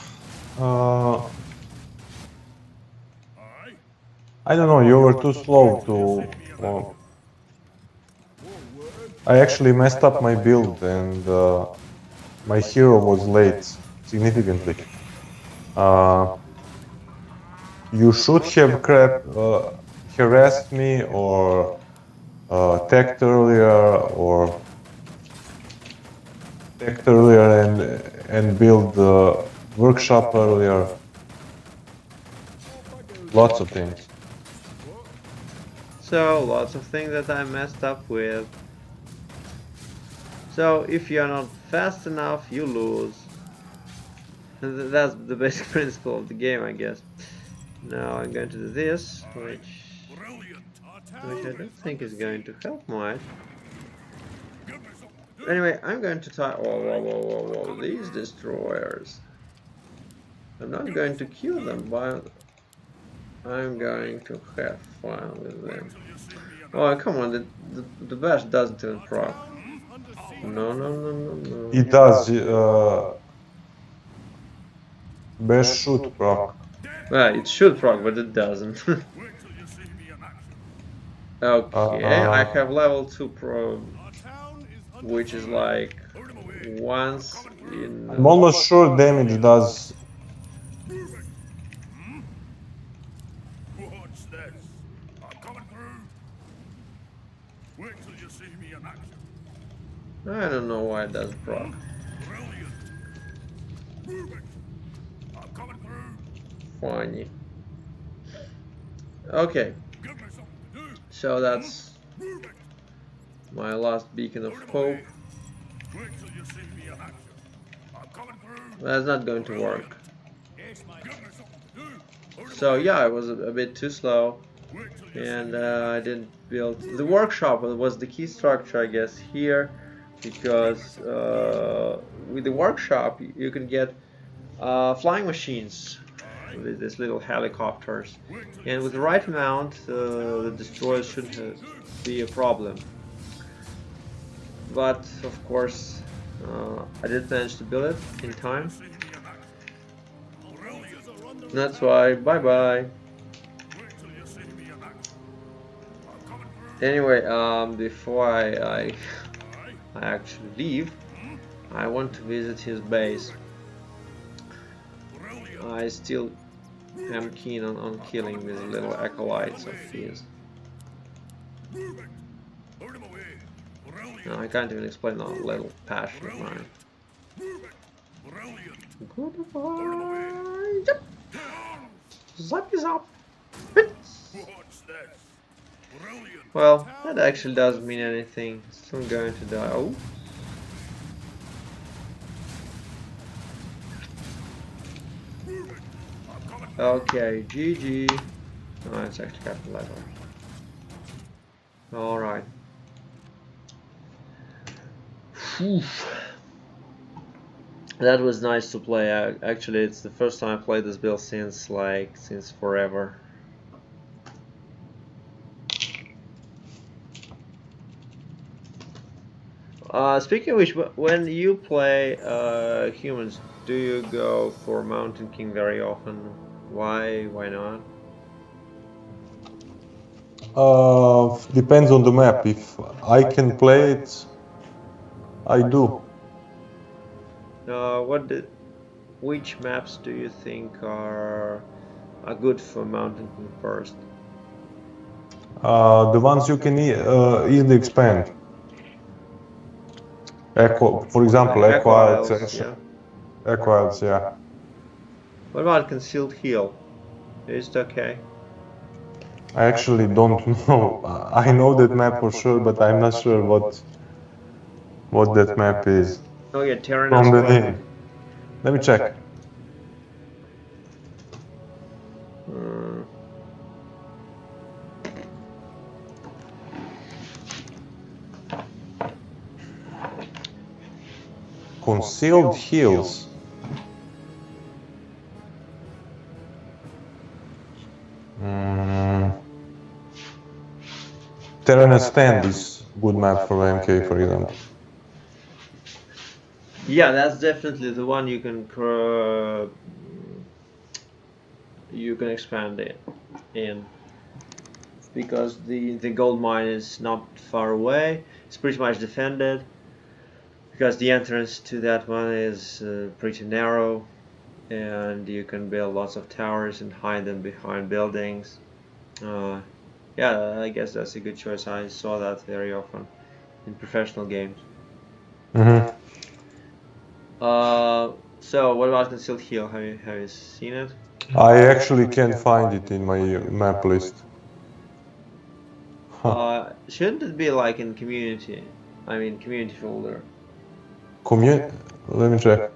I don't know, you were too slow to... I actually messed up my build and my hero was late significantly. You should have harassed me or attacked earlier and build the workshop earlier. Lots of things. So, lots of things that I messed up with. So, if you're not fast enough, you lose. That's the basic principle of the game, I guess. Now I'm going to do this, which I don't think is going to help much. Anyway, I'm going to try. Whoa, these destroyers. I'm not going to kill them, but I'm going to have fun with them. Oh, come on, the bash doesn't even proc. No. It does. Bash should proc. Well, it should proc, but it doesn't. Okay, I have level 2 pro, which is like once in. I'm almost sure damage does. What's this? I'm coming through. Wait till you see me in action. I don't know why it does proc. Brilliant. Move it. I'm coming through. Funny. Okay, Give me something to do. so that's Move it. my last beacon of hope. Wait till you see me in action. I'm coming through. That's not going to work. Give me something to do. So yeah, I was a bit too slow, Wait till you and I didn't build the workshop. Was the key structure, I guess, here, because with the workshop you can get flying machines with these little helicopters, and with the right mount, the destroyers shouldn't be a problem. But of course, I didn't manage to build it in time. That's why, bye bye. Anyway, before I actually leave, I want to visit his base. I still am keen on killing these little acolytes of his. No, I can't even explain that little passion of mine. Goodbye. Yep. Zappy zap. Well, that actually doesn't mean anything. Still going to die. Oh. Okay, GG. Oh, it's actually Captain Level. Alright. That was nice to play. Actually, it's the first time I played this build since forever. Speaking of which, when you play humans, do you go for Mountain King very often? Why not? Depends on the map. If I can play it, I do. Which maps do you think are good for Mountain King first? The ones you can easily expand. For example, Echo Isles, yeah. What about Concealed Heal? Is it okay? I actually don't know. I know that map for sure, but I'm not sure what that map is. Oh yeah, Terran From as the well. name. Let me check. Concealed Hills. Terran Stand is good map for MK, for example. Yeah, that's definitely the one you can expand it in, because the gold mine is not far away. It's pretty much defended. because the entrance to that one is pretty narrow, and you can build lots of towers and hide them behind buildings. Yeah, I guess that's a good choice. I saw that very often in professional games. Mm-hmm. So what about Concealed Heal? Have you seen it? I actually can't find it in my map list. Shouldn't it be like in community? I mean, community folder. Let me check.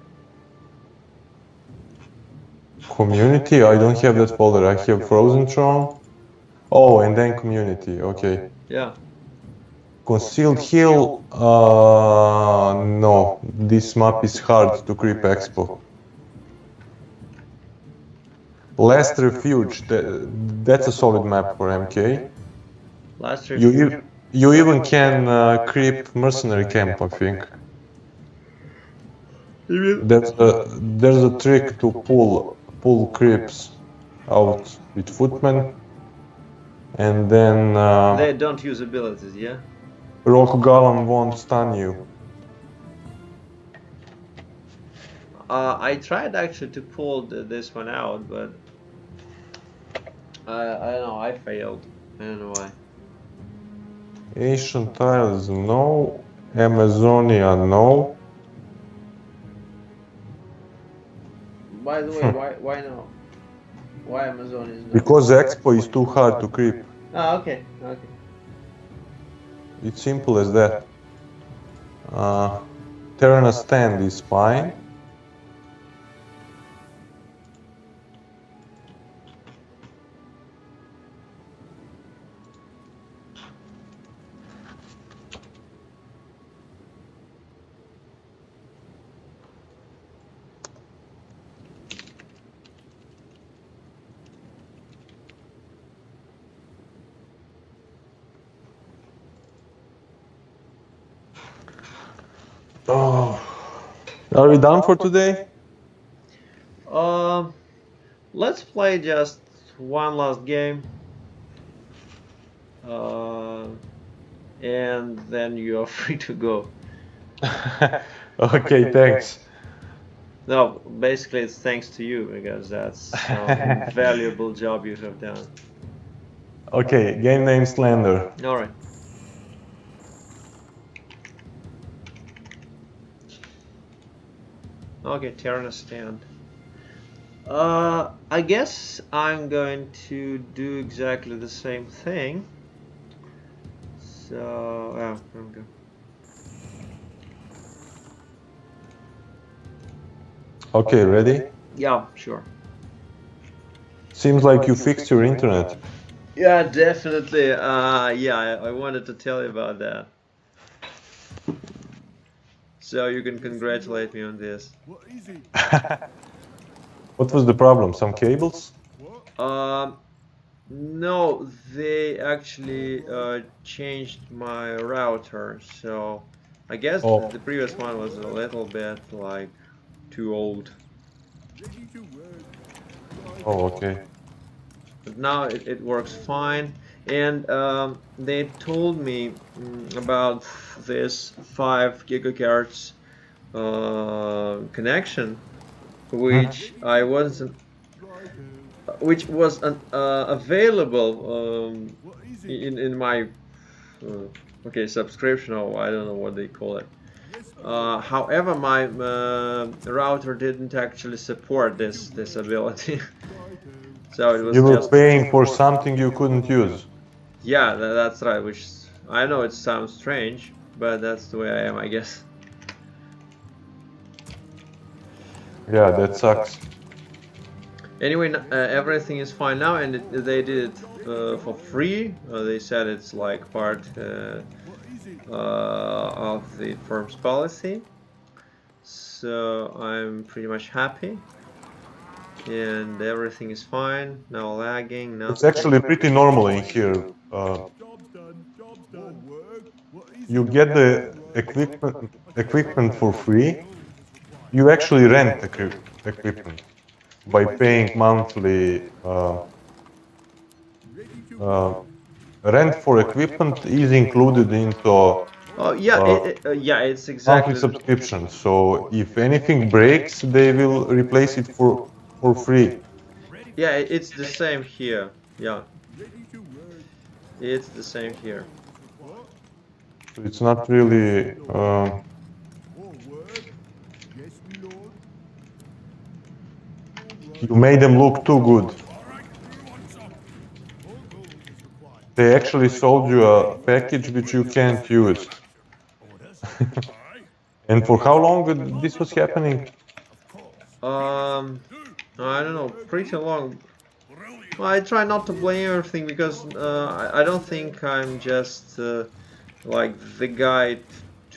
Community? I don't have that folder. I have Frozen Throne. Oh, and then community. Okay. Yeah. Concealed Hill. No. This map is hard to creep expo. Last Refuge. That's a solid map for MK. Last Refuge. You even can creep Mercenary Camp, I think. There's a trick to pull creeps out with Footman, and then They don't use abilities, yeah? Rock Golem won't stun you. I tried actually to pull this one out, but I don't know, I failed. I don't know why. Ancient Tiles, no. Amazonia, no. By the way, why no? Why Amazon is no? Because Expo is too hard to creep. Ah, okay. It's simple as that. Terrana Stand is fine. Oh. Are we done for today? Let's play just one last game. And then you're free to go. Okay, thanks. No, basically it's thanks to you because that's an invaluable job you have done. Okay, game name Slender. Alright. Okay, Terrana Stand. I guess I'm going to do exactly the same thing. So, there we go. Okay, ready? Yeah, sure. Seems like you fixed your internet. Yeah, definitely. Yeah, I wanted to tell you about that. So you can congratulate me on this. What is it? What was the problem? Some cables? No, they actually changed my router. So I guess Oh. the previous one was a little bit like too old. Ready to work. Oh, okay. But now it works fine. And they told me about this 5 gigahertz connection, which I wasn't, which was available in my okay, subscription, or I don't know what they call it. However, my router didn't actually support this ability. So it was You were just paying for something you couldn't use. yeah, that's right. Which I know it sounds strange, but that's the way I am, I guess. Yeah, that sucks. Anyway, everything is fine now, and they did it for free. They said it's like part of the firm's policy. So I'm pretty much happy, and everything is fine. No lagging, nothing. It's actually pretty normal in here. Job done. Job done. Work. What is You get the equipment for free. You actually rent equipment by paying monthly. Rent for equipment is included into Oh yeah, yeah, it's monthly exactly. subscription. So if anything breaks, they will replace it for free. Yeah, it's the same here. Yeah, Ready to work. it's the same here. What? So it's not really. More work? Yes, my lord. All You right. made them look too good. All right, who wants some? More gold is required. They actually sold you a package which you can't use. Orders? Aye. And for how long this was happening? Of course. I don't know, pretty long. Brilliant. Well, I try not to blame everything because I don't think I'm just like the guy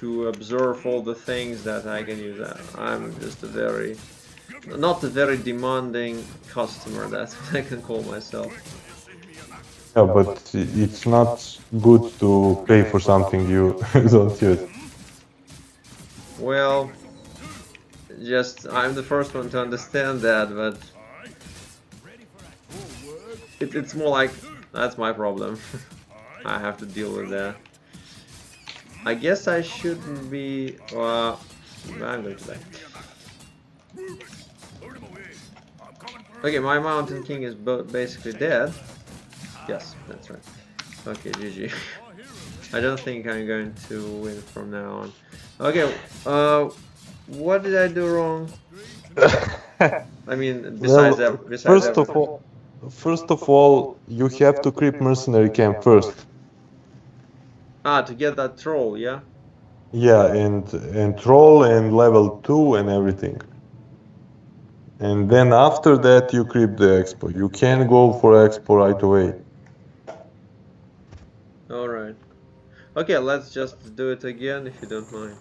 to observe all the things that I can use. I'm just a very, not a very demanding customer. That's what I can call myself. Yeah, but it's not good to pay for something you don't use. Well, just I'm the first one to understand that, but it's more like that's my problem. I have to deal with that. I guess I shouldn't be. I'm going to die. Okay, my Mountain King is basically dead. Yes, that's right. Okay, GG. I don't think I'm going to win from now on. Okay, what did I do wrong? I mean, besides Well, that, besides everything. first of all, you have to creep mercenary camp first. Ah, to get that troll, yeah? Yeah, and troll and level 2 and everything. And then after that you creep the expo. You can't go for expo right away. Alright. Okay, let's just do it again if you don't mind.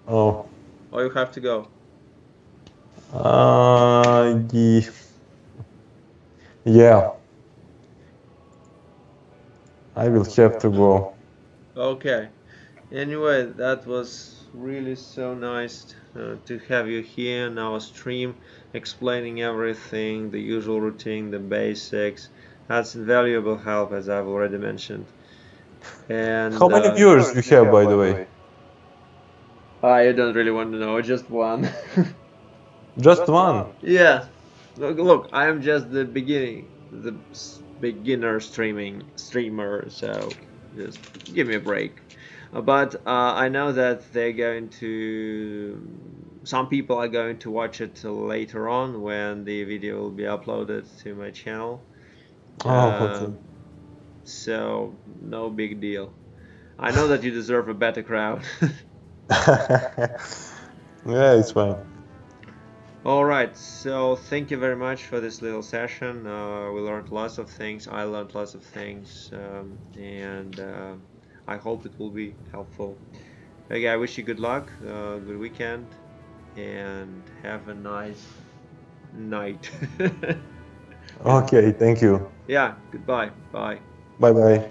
Oh. Or you have to go. Ye- yeah. I will have to go. Okay. Anyway, that was really so nice to have you here in our stream, explaining everything, the usual routine, the basics. That's invaluable help, as I've already mentioned. And How many viewers you have, by the way? I don't really want to know, just one. Just one. Yeah. Look, I am just the beginner streamer, so just give me a break. But I know that they're going to. Some people are going to watch it later on when the video will be uploaded to my channel. Oh, okay. So no big deal. I know that you deserve a better crowd. Yeah, it's fine. All right, so thank you very much for this little session. We learned lots of things. I learned lots of things, and I hope it will be helpful. Okay, I wish you good luck, good weekend, and have a nice night. Okay, thank you. Yeah, goodbye. Bye. Bye bye.